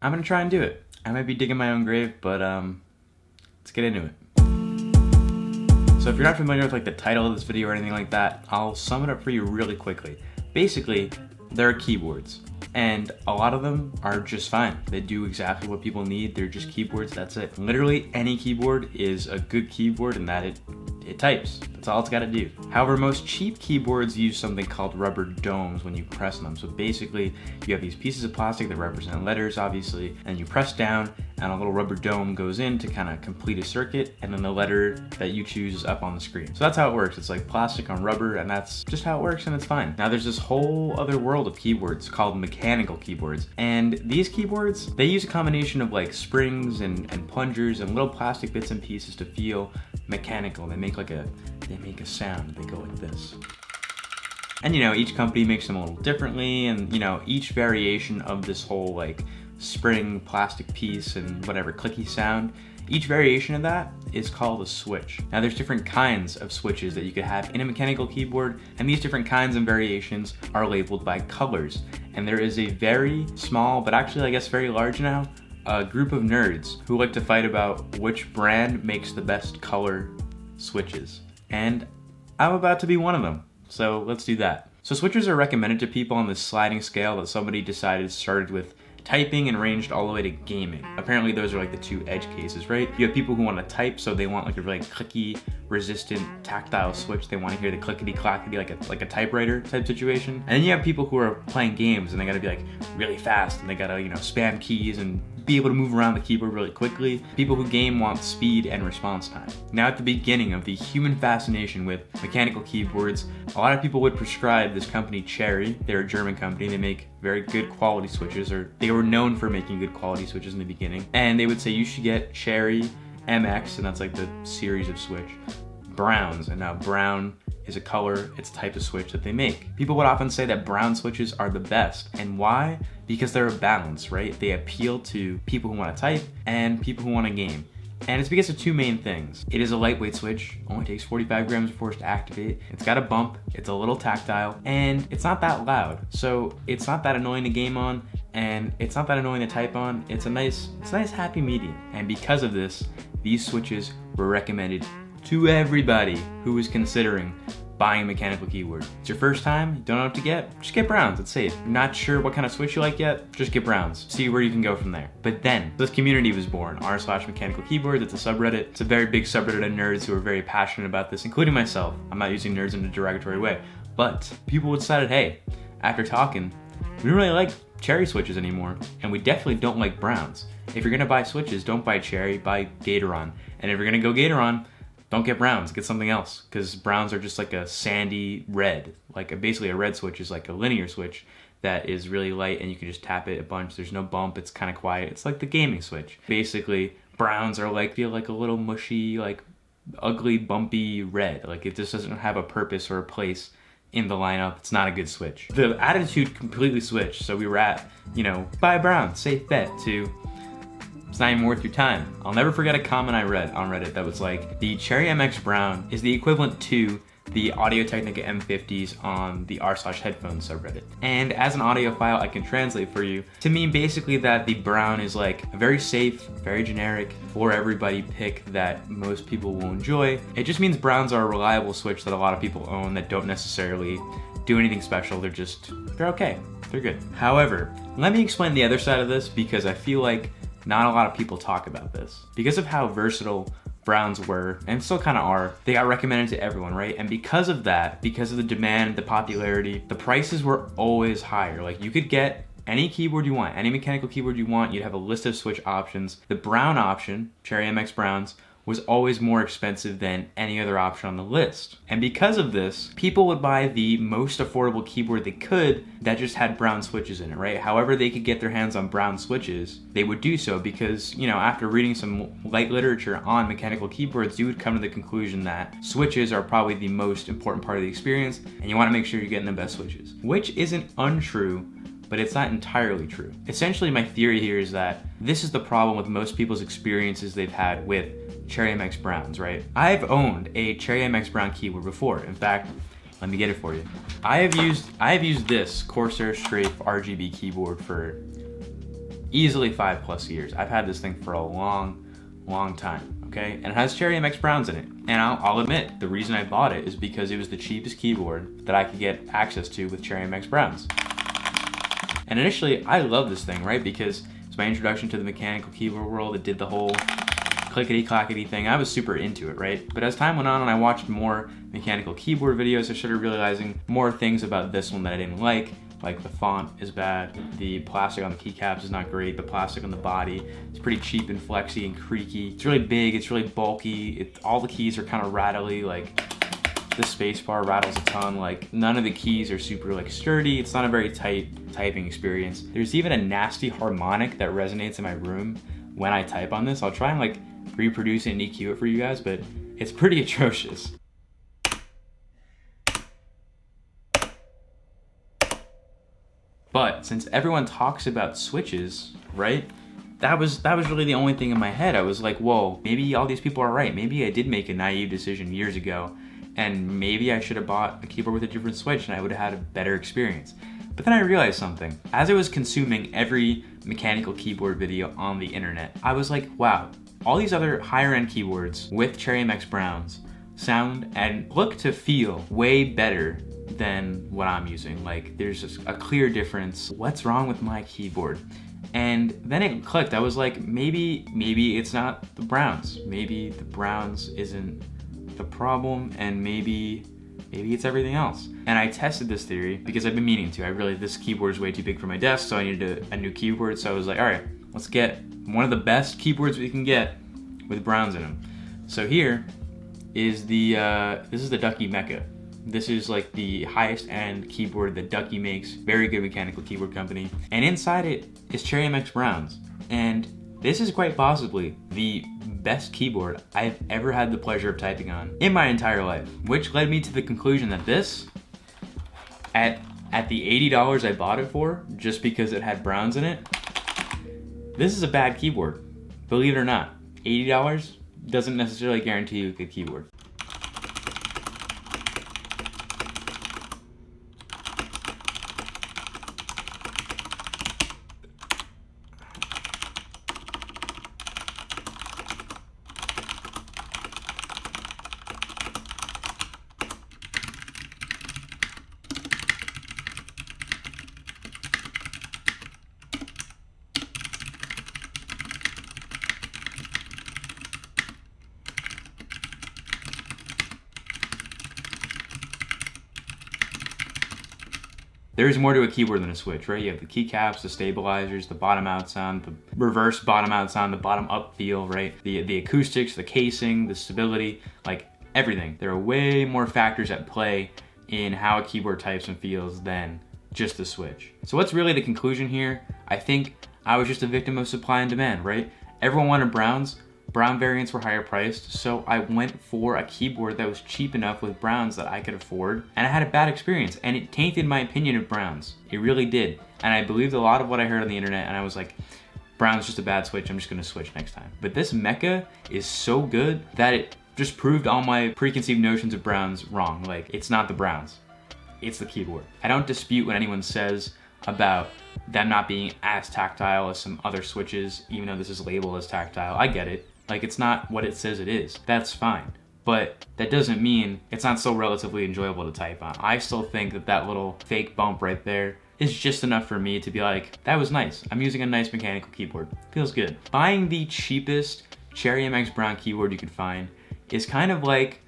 I'm gonna try and do it. I might be digging my own grave, but let's get into it. So if you're not familiar with like the title of this video or anything like that, I'll sum it up for you really quickly. Basically, there are keyboards, and a lot of them are just fine. They do exactly what people need. They're just keyboards, that's it. Literally any keyboard is a good keyboard in that it types. That's all it's gotta do. However, most cheap keyboards use something called rubber domes when you press them. So basically, you have these pieces of plastic that represent letters, obviously, and you press down, and a little rubber dome goes in to kind of complete a circuit, and then the letter that you choose is up on the screen. So that's how it works. It's like plastic on rubber, and that's just how it works, and it's fine. Now there's this whole other world of keyboards called mechanical keyboards, and these keyboards, they use a combination of like springs and plungers and little plastic bits and pieces to feel mechanical. They make a sound. They go like this. And you know, each company makes them a little differently, and you know, each variation of this whole like spring plastic piece and whatever clicky sound, each variation of that is called a switch. Now there's different kinds of switches that you could have in a mechanical keyboard, and these different kinds and variations are labeled by colors. And there is a very small, but actually I guess very large now, a group of nerds who like to fight about which brand makes the best color switches. And I'm about to be one of them. So let's do that. So switches are recommended to people on this sliding scale that somebody decided started with typing and ranged all the way to gaming. Apparently those are like the two edge cases, right? You have people who want to type, so they want like a really clicky, resistant, tactile switch. They want to hear the clickety clackety like a typewriter type situation. And then you have people who are playing games and they gotta be like really fast, and they gotta, you know, spam keys and be able to move around the keyboard really quickly. People who game want speed and response time. Now at the beginning of the human fascination with mechanical keyboards, a lot of people would prescribe this company Cherry. They're a German company. They make very good quality switches, or they were known for making good quality switches in the beginning. And they would say you should get Cherry MX, and that's like the series of switch, browns. And now brown is a color, it's a type of switch that they make. People would often say that brown switches are the best. And why? Because they're a balance, right? They appeal to people who want to type and people who want to game. And it's because of two main things. It is a lightweight switch, only takes 45 grams of force to activate. It's got a bump, it's a little tactile, and it's not that loud. So it's not that annoying to game on, and it's not that annoying to type on. It's a nice happy medium. And because of this, these switches were recommended to everybody who was considering buying a mechanical keyboard. It's your first time, you don't know what to get, just get browns, it's safe. You're not sure what kind of switch you like yet, just get browns. See where you can go from there. But then, this community was born, r/mechanical keyboard. It's a subreddit. It's a very big subreddit of nerds who are very passionate about this, including myself. I'm not using nerds in a derogatory way. But people decided, hey, after talking, we don't really like Cherry switches anymore, and we definitely don't like browns. If you're gonna buy switches, don't buy Cherry, buy Gatoron. And if you're gonna go Gatoron, don't get browns, get something else, because browns are just like a sandy red. Basically a red switch is like a linear switch that is really light and you can just tap it a bunch. There's no bump, it's kind of quiet. It's like the gaming switch. Basically, browns are feel like a little mushy, like ugly, bumpy red. Like it just doesn't have a purpose or a place in the lineup. It's not a good switch. The attitude completely switched. So we were at, you know, buy brown, safe bet, to it's not even worth your time. I'll never forget a comment I read on Reddit that was like, the Cherry MX Brown is the equivalent to the Audio-Technica M50s on the r/headphones subreddit. And as an audiophile, I can translate for you to mean basically that the brown is like a very safe, very generic, for everybody pick that most people will enjoy. It just means browns are a reliable switch that a lot of people own that don't necessarily do anything special. They're okay. They're good. However, let me explain the other side of this, because I feel like not a lot of people talk about this. Because of how versatile browns were, and still kind of are, they got recommended to everyone, right? And because of that, because of the demand, the popularity, the prices were always higher. Like you could get any keyboard you want, any mechanical keyboard you want, you'd have a list of switch options. The brown option, Cherry MX Browns, was always more expensive than any other option on the list. And because of this, people would buy the most affordable keyboard they could that just had brown switches in it, right? However they could get their hands on brown switches, they would do so because, you know, after reading some light literature on mechanical keyboards, you would come to the conclusion that switches are probably the most important part of the experience, and you want to make sure you're getting the best switches. Which isn't untrue, but it's not entirely true. Essentially, my theory here is that this is the problem with most people's experiences they've had with Cherry MX Browns, right? I've owned a Cherry MX Brown keyboard before. In fact, let me get it for you. I have used this Corsair Strafe RGB keyboard for easily 5+ years. I've had this thing for a long time, okay? And it has Cherry MX Browns in it. And I'll admit, the reason I bought it is because it was the cheapest keyboard that I could get access to with Cherry MX Browns. And initially, I loved this thing, right? Because it's my introduction to the mechanical keyboard world. It did the whole clickety-clackety thing. I was super into it, right? But as time went on and I watched more mechanical keyboard videos, I started realizing more things about this one that I didn't like the font is bad, the plastic on the keycaps is not great, the plastic on the body is pretty cheap and flexy and creaky. It's really big, it's really bulky, all the keys are kind of rattly, like the spacebar rattles a ton, like none of the keys are super like sturdy, it's not a very tight typing experience. There's even a nasty harmonic that resonates in my room when I type on this. I'll try and like reproduce it and EQ it for you guys, but it's pretty atrocious. But since everyone talks about switches, right? That was really the only thing in my head. I was like, whoa, maybe all these people are right. Maybe I did make a naive decision years ago, and maybe I should have bought a keyboard with a different switch and I would have had a better experience. But then I realized something. As I was consuming every mechanical keyboard video on the internet, I was like, wow, all these other higher end keyboards with Cherry MX Browns sound and look to feel way better than what I'm using. Like there's just a clear difference. What's wrong with my keyboard? And then it clicked. I was like, maybe it's not the Browns. Maybe the Browns isn't the problem, and maybe it's everything else. And I tested this theory because I've been meaning to. This keyboard is way too big for my desk, so I needed a new keyboard. So I was like, all right, let's get one of the best keyboards we can get with Browns in them. So here is this is the Ducky Mecha. This is like the highest end keyboard that Ducky makes. Very good mechanical keyboard company. And inside it is Cherry MX Browns. And this is quite possibly the best keyboard I've ever had the pleasure of typing on in my entire life. Which led me to the conclusion that this, at the $80 I bought it for, just because it had Browns in it, this is a bad keyboard. Believe it or not, $80 doesn't necessarily guarantee you a good keyboard. There's more to a keyboard than a switch, right? You have the keycaps, the stabilizers, the bottom out sound, the reverse bottom out sound, the bottom up feel, right? The acoustics, the casing, the stability, like everything. There are way more factors at play in how a keyboard types and feels than just the switch. So what's really the conclusion here? I think I was just a victim of supply and demand, right? Everyone wanted Browns. Brown variants were higher priced, so I went for a keyboard that was cheap enough with Browns that I could afford, and I had a bad experience, and it tainted my opinion of Browns. It really did. And I believed a lot of what I heard on the internet, and I was like, Brown's just a bad switch, I'm just gonna switch next time. But this Mecha is so good that it just proved all my preconceived notions of Browns wrong. Like, it's not the Browns, it's the keyboard. I don't dispute what anyone says about them not being as tactile as some other switches, even though this is labeled as tactile. I get it. Like, it's not what it says it is. That's fine. But that doesn't mean it's not still relatively enjoyable to type on. I still think that that little fake bump right there is just enough for me to be like, that was nice. I'm using a nice mechanical keyboard. Feels good. Buying the cheapest Cherry MX Brown keyboard you could find is kind of like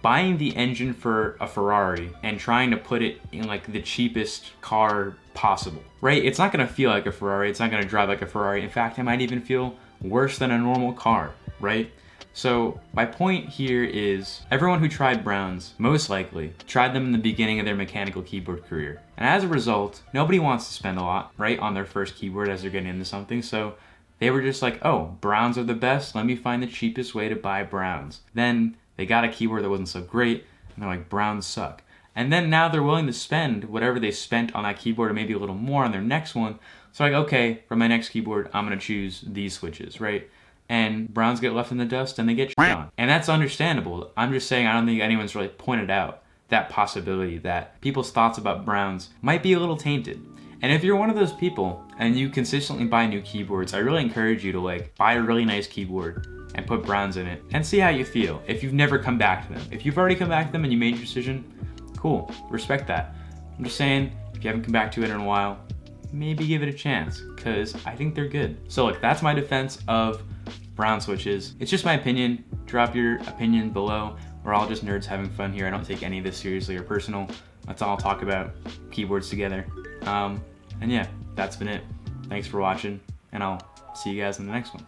buying the engine for a Ferrari and trying to put it in like the cheapest car possible, right? It's not gonna feel like a Ferrari. It's not gonna drive like a Ferrari. In fact, it might even feel worse than a normal car, right? So my point here is everyone who tried Browns most likely tried them in the beginning of their mechanical keyboard career. And as a result, nobody wants to spend a lot, right, on their first keyboard as they're getting into something. So they were just like, oh, Browns are the best. Let me find the cheapest way to buy Browns. Then they got a keyboard that wasn't so great, and they're like, Browns suck. And then now they're willing to spend whatever they spent on that keyboard, or maybe a little more on their next one. So like, okay, for my next keyboard, I'm gonna choose these switches, right? And Browns get left in the dust and they get shit on. And that's understandable. I'm just saying I don't think anyone's really pointed out that possibility that people's thoughts about Browns might be a little tainted. And if you're one of those people and you consistently buy new keyboards, I really encourage you to like buy a really nice keyboard and put browns in it and see how you feel if you've never come back to them. If you've already come back to them and you made your decision, cool, respect that. I'm just saying, if you haven't come back to it in a while, maybe give it a chance, because I think they're good. So look, that's my defense of brown switches. It's just my opinion. Drop your opinion below. We're all just nerds having fun here. I don't take any of this seriously or personal. Let's all talk about keyboards together. And yeah, that's been it. Thanks for watching, and I'll see you guys in the next one.